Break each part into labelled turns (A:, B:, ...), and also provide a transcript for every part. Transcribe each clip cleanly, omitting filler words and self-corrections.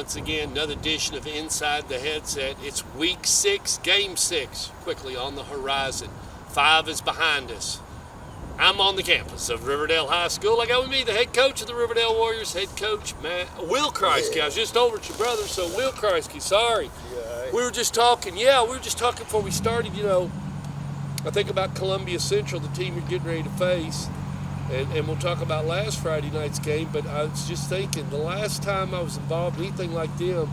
A: once again, another edition of Inside the Headset. It's week 6, game 6, quickly on the horizon. 5 is behind us. I'm on the campus of Riverdale High School. I got with me the head coach of the Riverdale Warriors, head coach Will Kriesky. Yeah. I was just over at your brother, so Will Kriesky, sorry.
B: Yeah, right.
A: We were just talking before we started, I think about Columbia Central, the team you're getting ready to face. And we'll talk about last Friday night's game, but I was just thinking, the last time I was involved in anything like them,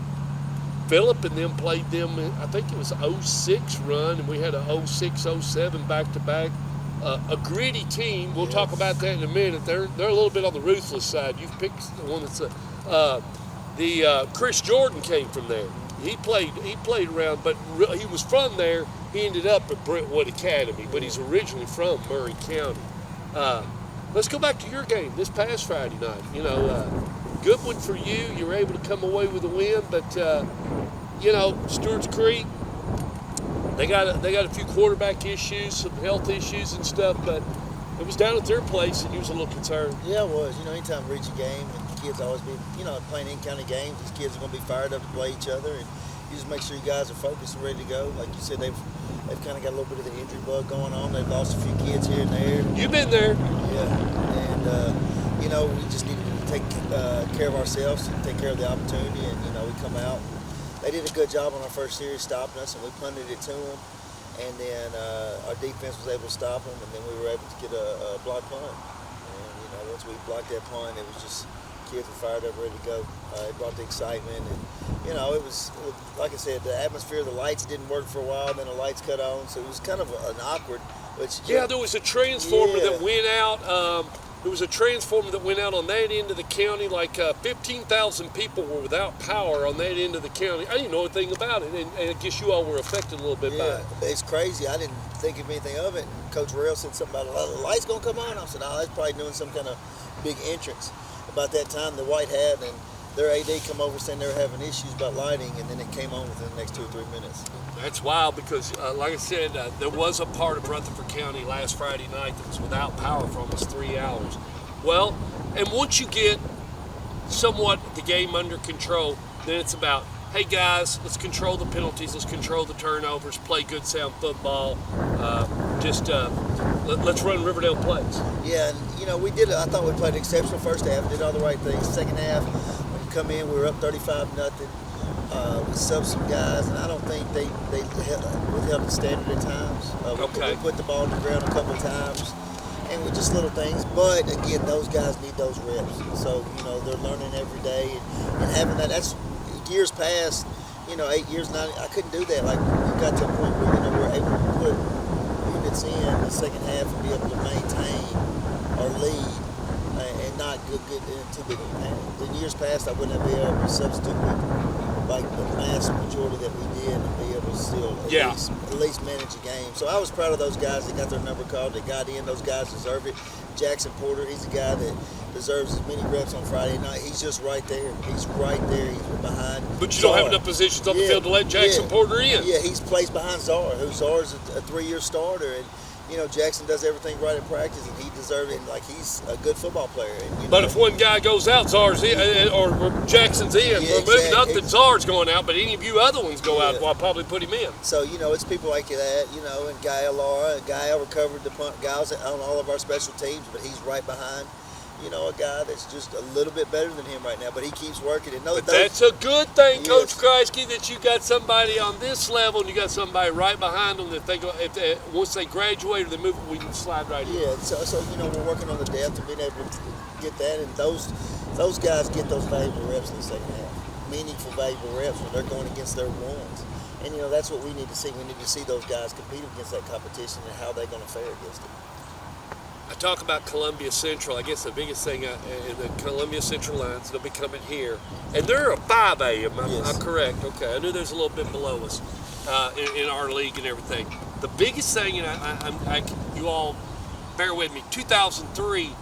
A: Phillip and them played them, I think it was 06 run, and we had a 06-07 back-to-back. A gritty team. We'll talk about that in a minute. They're a little bit on the ruthless side. You've picked the one that's Chris Jordan came from there. He played around, but he was from there. He ended up at Brentwood Academy, but he's originally from Murray County. Let's go back to your game this past Friday night. Good one for you. You were able to come away with a win, but Stewart's Creek, they got a few quarterback issues, some health issues and stuff, but it was down at their place, and you was a little concerned.
B: Yeah, it was. Anytime we reach a game, and the kids always be, playing in-county games, these kids are going to be fired up to play each other, and you just make sure you guys are focused and ready to go. Like you said, they've kind of got a little bit of the injury bug going on. They've lost a few kids here and there.
A: You've been there.
B: Yeah, and we just needed to take care of ourselves and take care of the opportunity, and we come out. They did a good job on our first series stopping us, and we punted it to them, and then our defense was able to stop them, and then we were able to get a block punt. And once we blocked that punt, it was just kids were fired up, ready to go. It brought the excitement, and it was like I said, the atmosphere, the lights didn't work for a while, then the lights cut on, so it was kind of an awkward.
A: There was a transformer that went out. There was a transformer that went out on that end of the county. Like 15,000 people were without power on that end of the county. I didn't know anything about it, and I guess you all were affected a little bit by it.
B: It's crazy. I didn't think of anything of it. And Coach Rail said something about the lights gonna come on. I said, no, that's probably doing some kind of big entrance. About that time, the White Hat and their AD come over saying they were having issues about lighting, and then it came on within the next 2 or 3 minutes.
A: That's wild because, like I said, there was a part of Rutherford County last Friday night that was without power for almost 3 hours. Well, and once you get somewhat the game under control, then it's about, hey guys, let's control the penalties, let's control the turnovers, play good sound football, let's run Riverdale plays.
B: Yeah, and we did. I thought we played an exceptional first half, did all the right things. Second half, when we come in, we were up 35-0. We subbed some guys, and I don't think they withheld the standard at times. We put the ball on the ground a couple of times, and with just little things. But again, those guys need those reps. So they're learning every day, and having that's years past. 8 years, 9. I couldn't do that. Like we got to a point where we were able to put units in the second half and be able to maintain our lead and not get into the panic. In years past, I wouldn't have been able to substitute like the mass majority that we did and be able to still at least manage a game. So I was proud of those guys that got their number called. They got in. Those guys deserve it. Jackson Porter, he's a guy that deserves as many reps on Friday night. He's just right there. He's right there. He's behind.
A: But you don't have enough positions on the field to let Jackson Porter in.
B: Yeah, he plays behind Czar, who Czar's a 3-year starter, and Jackson does everything right in practice, and he deserves it. Like he's a good football player. And,
A: but if one guy goes out, Czar's in, or Jackson's in. Maybe not that Czar's going out, but any of you other ones go out, well, I'll probably put him in.
B: So it's people like that, and Guy Lara, Guy recovered the punt. Guys on all of our special teams, but he's right behind. A guy that's just a little bit better than him right now, but he keeps working. And
A: that's a good thing, Coach Kriesky, that you got somebody on this level and you got somebody right behind them that once they graduate or they move, we can slide right in.
B: Yeah, so we're working on the depth and being able to get that, and those guys get those valuable reps in the second half, meaningful, valuable reps when they're going against their ones. And that's what we need to see. We need to see those guys compete against that competition and how they're going to fare against it.
A: I talk about Columbia Central. I guess the biggest thing in the Columbia Central lines, they'll be coming here. And they're a 5A, I'm correct. Okay, I knew there's a little bit below us in our league and everything. The biggest thing, and you all bear with me, 2003,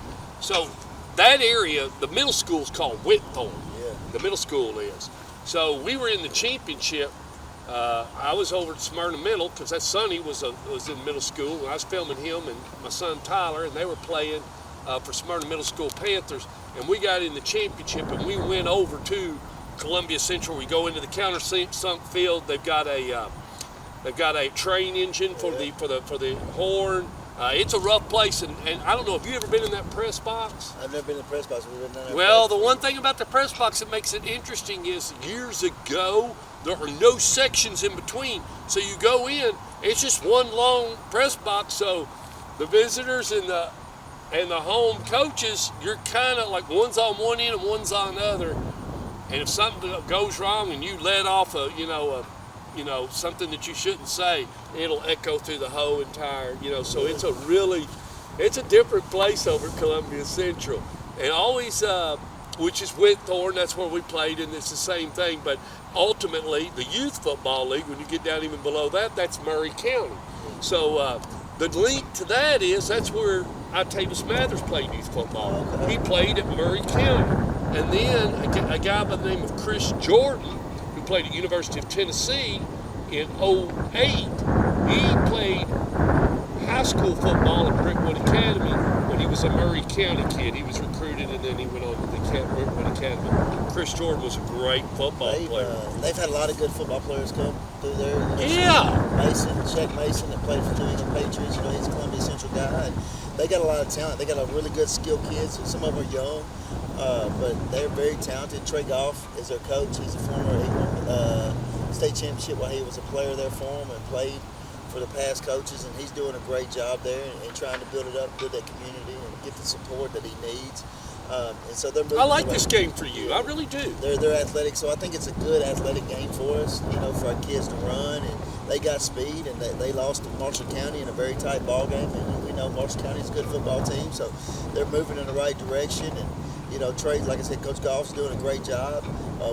A: so that area, the middle school is called Whitthorne.
B: Yeah.
A: The middle school is. So we were in the championship. I was over at Smyrna Middle because that Sonny was in middle school, and I was filming him and my son Tyler, and they were playing for Smyrna Middle School Panthers, and we got in the championship, and we went over to Columbia Central. We go into the countersunk field. They've got a train engine for the horn. It's a rough place, and I don't know. Have you ever been in that press box?
B: I've never been in the press box.
A: Well, the one thing about the press box that makes it interesting is years ago there are no sections in between. So you go in, it's just one long press box. So the visitors and the home coaches, you're kind of like one's on one end and one's on the other. And if something goes wrong and you let off something that you shouldn't say, it'll echo through the whole entire, so it's a different place over at Columbia Central. And always, which is with Thorne, that's where we played, and it's the same thing. But ultimately, the youth football league, when you get down even below that, that's Murray County. So the link to that is that's where Octavius Mathers played youth football. He played at Murray County. And then a guy by the name of Chris Jordan, who played at University of Tennessee in 2008, he played high school football at Brentwood Academy when he was a Murray County kid. He was recruited, and then he went on to the Brentwood Academy. Chris Jordan was a great football player.
B: They've had a lot of good football players come through there. Check Mason, that played for the New England Patriots. He's a Columbia Central guy. And they got a lot of talent. They got a really good skilled kids. Some of them are young, but they're very talented. Trey Goff is their coach. He's a former state championship while he was a player there for them and played for the past coaches, and he's doing a great job there and trying to build it up, build that community, and get the support that he needs. And so they're moving.
A: I like this game for you. I really do.
B: They're athletic, so I think it's a good athletic game for us. For our kids to run, and they got speed, and they lost to Marshall County in a very tight ball game, and we know Marshall County is a good football team, so they're moving in the right direction. And Trey, like I said, Coach Goff's doing a great job.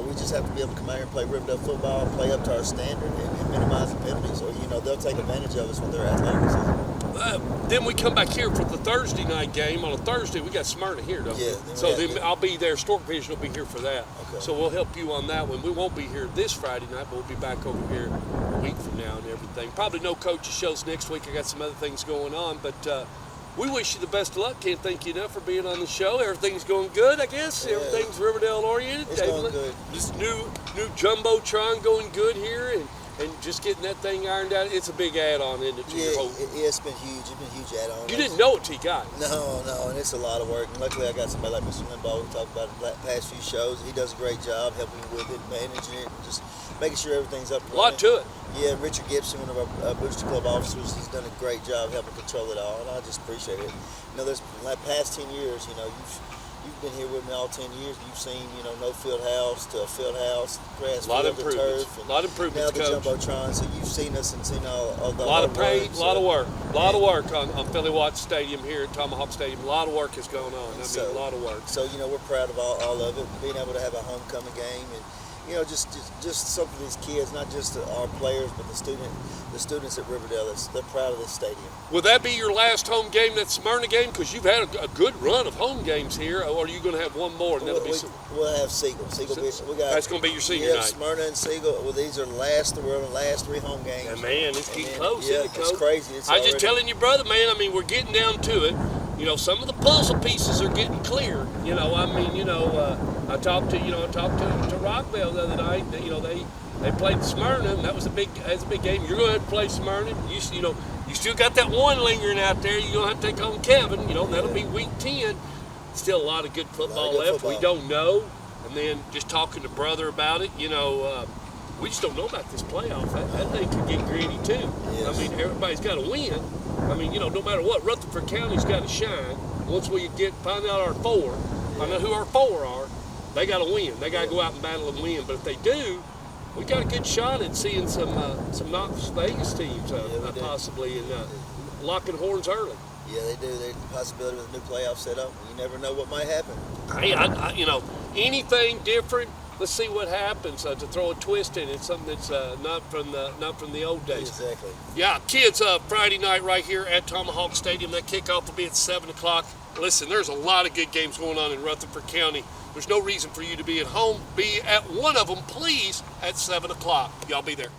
B: We just have to be able to come out here and play Riverdale football, play up to our standard, and minimize the penalties, or they'll take advantage of us with their athleticism.
A: Then we come back here for the Thursday night game. On a Thursday, we got Smyrna here, don't we?
B: Yeah.
A: So then I'll be there. Stork Vision will be here for that.
B: Okay.
A: So we'll help you on that one. We won't be here this Friday night, but we'll be back over here a week from now and everything. Probably no coaches shows next week. I got some other things going on, but we wish you the best of luck. Can't thank you enough for being on the show. Everything's going good, I guess. Yeah. Everything's Riverdale oriented.
B: It's going good.
A: This new Jumbotron going good here, and just getting that thing ironed out. It's a big add-on, isn't it?
B: It's been huge. It's been a huge add-on.
A: You didn't know it till you got it.
B: No, and it's a lot of work. And luckily, I got somebody like Mr. Limbaugh who talked about it the past few shows. He does a great job helping me with it, managing it, and just making sure everything's up and running.
A: A lot to it.
B: Yeah, Richard Gibson, one of our Booster Club officers, has done a great job helping control it all, and I just appreciate it. There's like past 10 years, you've been here with me all 10 years. You've seen, no field house to a field house, grass field to turf.
A: A lot of improvements,
B: now the
A: Coach.
B: Jumbotron, so you've seen us and seen all the
A: a lot of paint, a lot of work. A lot of work on Philly Watts Stadium here at Tomahawk Stadium. A lot of work has gone on. A lot of work.
B: So, we're proud of all of it, being able to have a homecoming game and just something for these kids, not just our players, but the students at Riverdale. They're proud of this stadium. Will
A: that be your last home game, that Smyrna game? Because you've had a good run of home games here, or are you going to have one more? And
B: we'll have Siegel.
A: That's going to be your senior night.
B: Smyrna and Siegel. Well, these are the last 3 home games.
A: And man, it's getting close, isn't it, Coach?
B: It's crazy.
A: I'm just telling you, brother, man. We're getting down to it. Some of the puzzle pieces are getting clear. I talked to Rockville the other night. They played Smyrna, and that's a big game. You're going to have to play Smyrna. You still got that one lingering out there. You're going to have to take on Kevin. That'll be week 10. Still a lot of good football left. We don't know. And then just talking to brother about it, we just don't know about this playoff. That thing could get gritty too. Yes. Everybody's got to win. No matter what, Rutherford County's got to shine. Once we find out our 4, find out who our 4 are, they got to win. They got to go out and battle and win. But if they do, we got a good shot at seeing some Knox Vegas teams possibly and locking horns early.
B: Yeah, they do. There's the possibility with a new playoff setup. You never know what might happen.
A: Hey, anything different. Let's see what happens to throw a twist in it, something that's not from the old days.
B: Exactly.
A: Yeah, kids, Friday night right here at Tomahawk Stadium. That kickoff will be at 7 o'clock. Listen, there's a lot of good games going on in Rutherford County. There's no reason for you to be at home. Be at one of them, please, at 7 o'clock. Y'all be there.